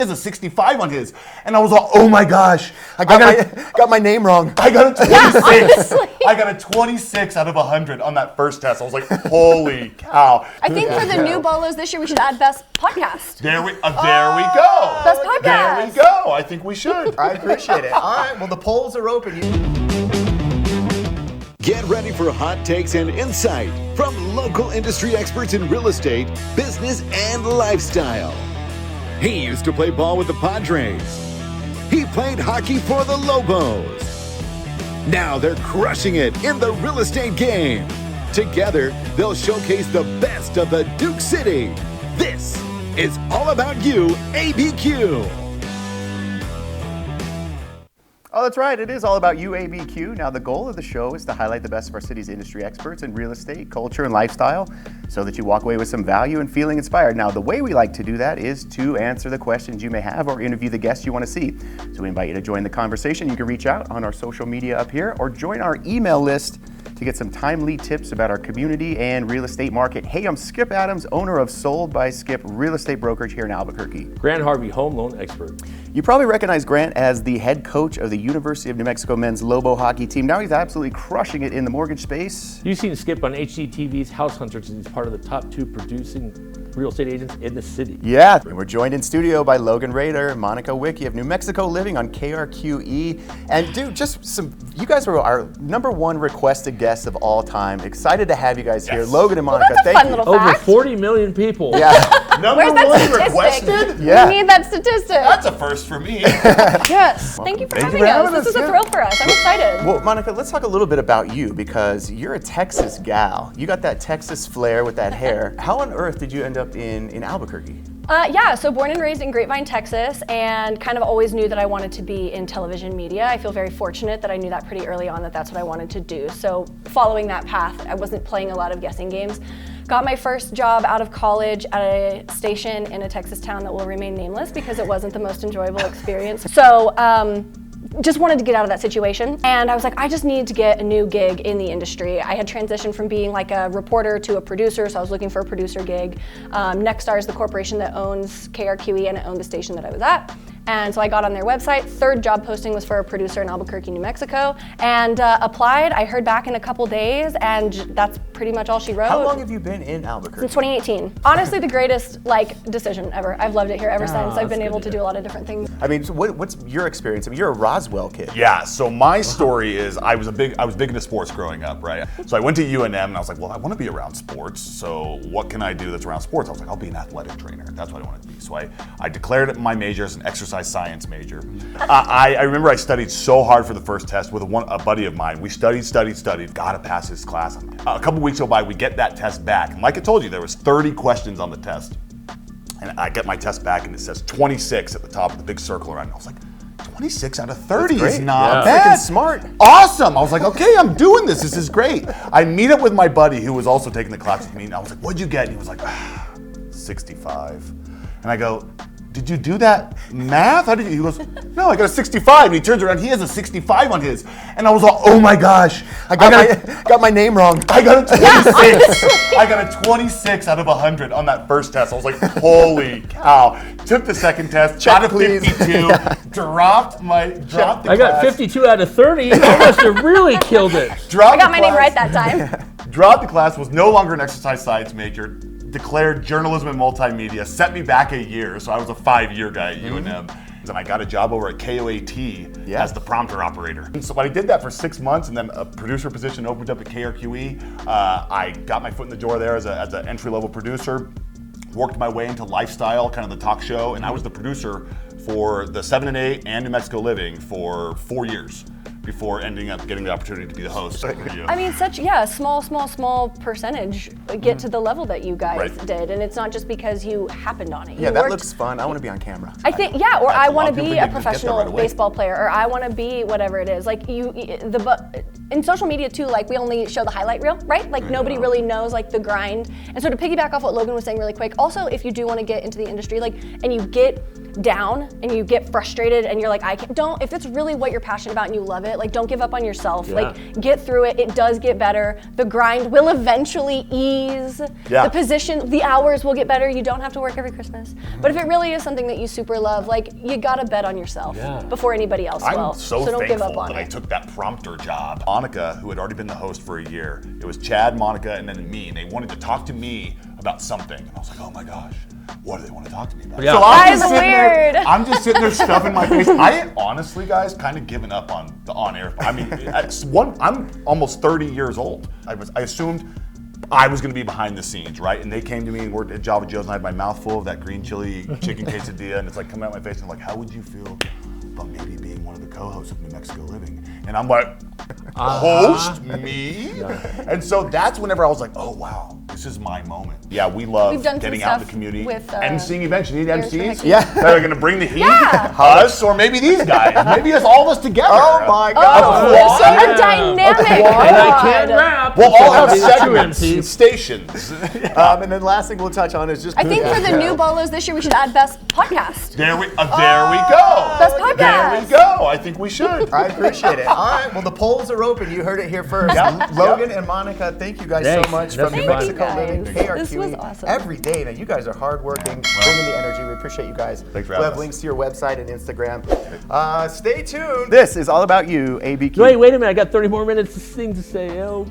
has a 65 on his. And I was like, oh my gosh. I got my name wrong. I got a 26. I got a 26 out of 100 on that first test. I was like, holy cow. I think for the new Bolos this year, we should add best podcast. There we go. Best podcast. There we go. I think we should. I appreciate it. All right, well, the polls are open. Get ready for hot takes and insight from local industry experts in real estate, business, and lifestyle. He used to play ball with the Padres. He played hockey for the Lobos. Now they're crushing it in the real estate game. Together, they'll showcase the best of the Duke City. This is All About You, ABQ. Oh, that's right. It is all about UABQ. Now, the goal of the show is to highlight the best of our city's industry experts in real estate, culture, and lifestyle so that you walk away with some value and feeling inspired. Now, the way we like to do that is to answer the questions you may have or interview the guests you want to see. So we invite you to join the conversation. You can reach out on our social media up here or join our email list to get some timely tips about our community and real estate market. Hey, I'm Skip Adams, owner of Sold by Skip Real Estate Brokerage here in Albuquerque. Grant Harvey, home loan expert. You probably recognize Grant as the head coach of the University of New Mexico men's Lobo hockey team. Now he's absolutely crushing it in the mortgage space. You've seen Skip on HGTV's House Hunters, and he's part of the top 2 producing real estate agents in the city. Yeah, and we're joined in studio by Logan Rader Monika Wicker of New Mexico Living on KRQE. And dude, you guys were our #1 requested guests of all time. Excited to have you guys here. Logan and Monika, that's a thank fun you. little Over fact. 40 million people. Yeah. Where's that #1 statistic? requested? Yeah. We need that statistic. That's a first for me. Yes. Thank you for Thank you having for us. having This us, is a yeah. thrill for us. I'm excited. Well, Monika, let's talk a little bit about you because you're a Texas gal. You got that Texas flair with that hair. How on earth did you end up in Albuquerque? Yeah, so born and raised in Grapevine, Texas, and kind of always knew that I wanted to be in television media. I feel very fortunate that I knew that pretty early on that that's what I wanted to do. So following that path, I wasn't playing a lot of guessing games. Got my first job out of college at a station in a Texas town that will remain nameless because it wasn't the most enjoyable experience. So, just wanted to get out of that situation. And I was like, I just need to get a new gig in the industry. I had transitioned from being like a reporter to a producer, so I was looking for a producer gig. Nexstar is the corporation that owns KRQE and it owned the station that I was at. And so I got on their website. Third job posting was for a producer in Albuquerque, New Mexico, and applied. I heard back in a couple days, and that's pretty much all she wrote. How long have you been in Albuquerque? Since 2018. Honestly, the greatest decision ever. I've loved it here ever since. I've been that's able good to do a lot of different things. I mean, so what's your experience? I mean, you're a Roswell kid. Yeah, so my story is I was big into sports growing up, right? So I went to UNM and I was like, well, I want to be around sports. So what can I do that's around sports? I was like, I'll be an athletic trainer. That's what I want to be. So I declared my major as an exercise science major. I remember I studied so hard for the first test with a buddy of mine. We studied, gotta pass this class. A couple weeks go by, we get that test back. And like I told you, there was 30 questions on the test. And I get my test back and it says 26 at the top with a big circle around it. I was like, 26 out of 30 is not bad. Freaking smart. Awesome. I was like, okay, I'm doing this. This is great. I meet up with my buddy who was also taking the class with me. And I was like, what'd you get? And he was like, 65. And I go, did you do that math? How did you? He goes, no, I got a 65. And he turns around, he has a 65 on his. And I was like, oh my gosh. I got my name wrong. I got a 26. I got a 26 out of 100 on that first test. I was like, holy cow. Took the second test, got a 52, dropped the I got 52 out of 30. I must have really killed it. I got my name right that time. Dropped the class, was no longer an exercise science major, declared journalism and multimedia, set me back a year, so I was a 5-year guy at UNM. And I got a job over at KOAT as the prompter operator. And so I did that for 6 months, and then a producer position opened up at KRQE. I got my foot in the door there as an entry-level producer, worked my way into lifestyle, kind of the talk show, and I was the producer for the 7 and 8 and New Mexico Living for 4 years before ending up getting the opportunity to be the host. I mean, small percentage get to the level that you guys did, and it's not just because you happened on it. Yeah, that looks fun. I want to be on camera. I think, yeah, or I want to be a get that professional right away. baseball player, or I want to be whatever it is. Like in social media too, like we only show the highlight reel, right? Like nobody really knows like the grind. And so to piggyback off what Logan was saying really quick, also if you do want to get into the industry, like, and you get down and you get frustrated and you're like, if it's really what you're passionate about and you love it, it. Like, don't give up on yourself. Yeah. Like, get through it. It does get better. The grind will eventually ease. Yeah. The position, the hours will get better. You don't have to work every Christmas. But if it really is something that you super love, like, you gotta bet on yourself before anybody else will. I'm so don't give up thankful on that I it. took that prompter job. Monica, who had already been the host for a year, it was Chad, Monica, and then me, and they wanted to talk to me about something. And I was like, oh my gosh, what do they want to talk to me about? Yeah. So That is there, weird. I'm just sitting there stuffing my face. I had honestly, guys, kind of given up on the on-air. I mean, I'm almost 30 years old. I assumed I was going to be behind the scenes, right? And they came to me and worked at Java Joe's, and I had my mouth full of that green chili chicken quesadilla, and it's like coming out my face, and like, how would you feel about maybe being one of the co-hosts of New Mexico Living? And I'm like, host me? And so that's whenever I was like, oh wow, this is my moment. Yeah, we love We've done some getting out in the stuff community, with, emceeing events. You need Ears for MCs? Hickey. Yeah. That are going to bring the heat? Yeah. Us, or maybe these guys. Maybe it's all of us together. Oh my Oh, God. so a dynamic And I pod. can't rap. We'll all have I'll be the two segments and MCs. stations. And then last thing we'll touch on is just I think for the new bolos this year, we should add best podcast. There we go. Best podcast. There we go. I think we should. I appreciate it. All right, well, the polls are open. You heard it here first. Logan and Monica, thank you guys Thanks. so much That's from New fun. Mexico Thank you, Living, guys. KRQE. This was awesome. Every day. Now, you guys are hardworking, bringing the energy. We appreciate you guys. Thanks for We'll having have us. links to your website and Instagram. Stay tuned. This is all about you, ABQ. Wait a minute. I got 30 more minutes to sing to say, oh.